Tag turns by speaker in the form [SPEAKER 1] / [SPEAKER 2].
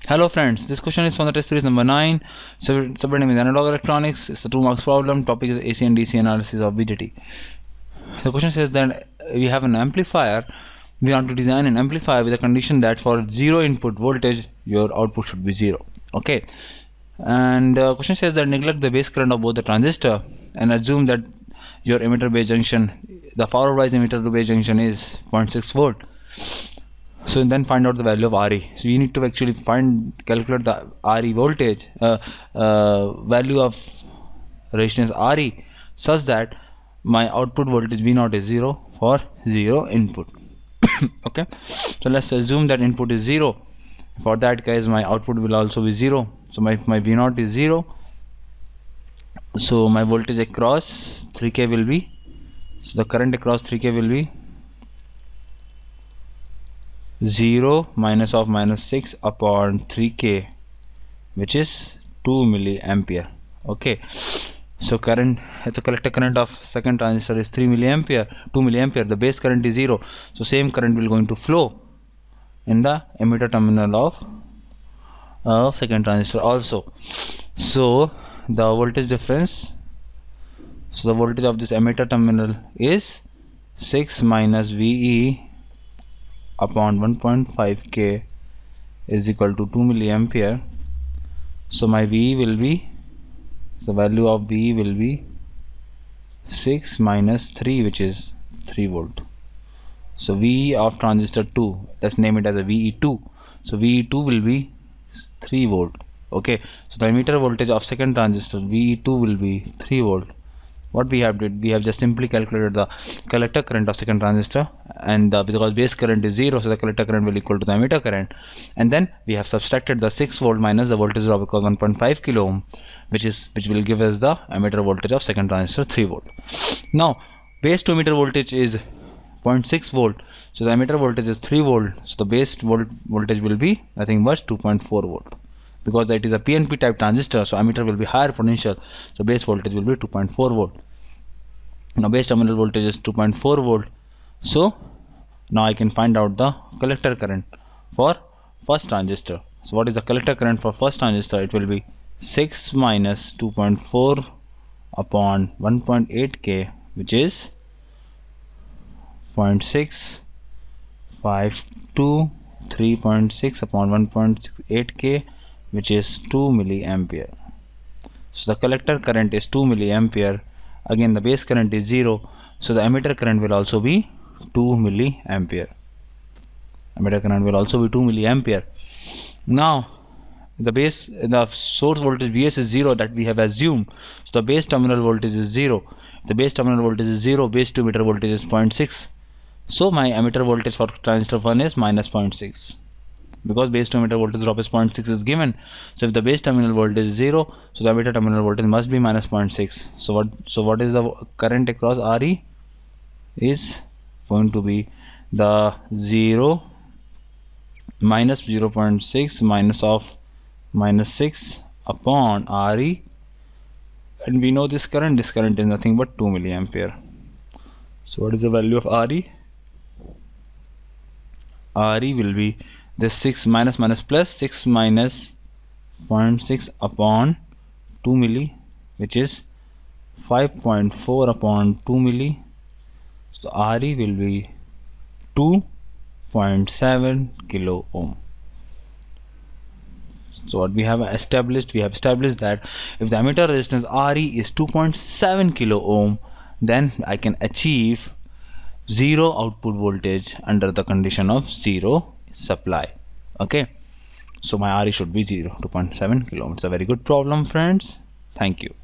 [SPEAKER 1] Hello friends, this question is from the test series number 9. Subject name is Analog Electronics. It's a 2 marks problem. Topic is AC and DC analysis of BJT. The question says that we have an amplifier. We want to design an amplifier with a condition that for 0 input voltage your output should be 0. Okay, and the question says that neglect the base current of both the transistor and assume that your emitter base junction, the forward bias emitter to base junction, is 0.6 volt. So then find out the value of RE. So you need to actually calculate the RE voltage, value of resistance RE, such that my output voltage V0 is 0 for 0 input. Okay, so let's assume that input is 0. For that case my output will also be 0. So my V0 is 0. So my voltage across 3K will be, so the current across 3K will be 0 minus of minus 6 upon 3K, which is 2 milliampere. Okay, so current at the collector current of second transistor is 2 milliampere. The base current is 0, so same current will going to flow in the emitter terminal of second transistor also. So the voltage difference, so the voltage of this emitter terminal is 6 minus VE upon 1.5K is equal to 2 milliampere. So my VE will be, the value of VE will be 6 minus 3, which is 3 volt. So VE of transistor 2, let's name it as a VE2. So VE2 will be 3 volt. Okay, so the emitter voltage of second transistor VE2 will be 3 volt. What we have did, we have just simply calculated the collector current of second transistor, and because base current is 0, so the collector current will equal to the emitter current, and then we have subtracted the 6 volt minus the voltage drop because 1.5 kilo ohm, which will give us the emitter voltage of second transistor 3 volt. Now base to emitter voltage is 0.6 volt, so the emitter voltage is 3 volt, so the base voltage will be nothing but 2.4 volt. Because it is a PNP type transistor, so emitter will be higher potential, so base voltage will be 2.4 volt. Now base terminal voltage is 2.4 volt. So now I can find out the collector current for first transistor. So what is the collector current for first transistor? It will be 6 minus 2.4 upon 1.8K, which is 0.652, 3.6 upon 1.8K, which is 2 milliampere. So the collector current is 2 milliampere. Again the base current is 0, so the emitter current will also be 2 milliampere. Emitter current will also be 2 milliampere. Now the source voltage Vs is 0, that we have assumed. So the base terminal voltage is 0. The base terminal voltage is 0. Base to emitter voltage is 0.6. So my emitter voltage for transistor 1 is minus 0.6. Because base to emitter voltage drop is 0.6 is given. So if the base terminal voltage is 0, so the emitter terminal voltage must be minus 0.6. So what is the current across RE? Is going to be the 0 minus 0.6 minus of minus 6 upon RE, and we know this current is nothing but 2 milliampere. So what is the value of RE? RE will be this 6 minus plus 6 minus 0.6 upon 2 milli, which is 5.4 upon 2 milli. So RE will be 2.7 kilo ohm. So what we have established? We have established that if the emitter resistance RE is 2.7 kilo ohm, then I can achieve 0 output voltage under the condition of 0 supply. Okay, so my RE should be 2.7 kilo ohm. It's a very good problem, friends. Thank you.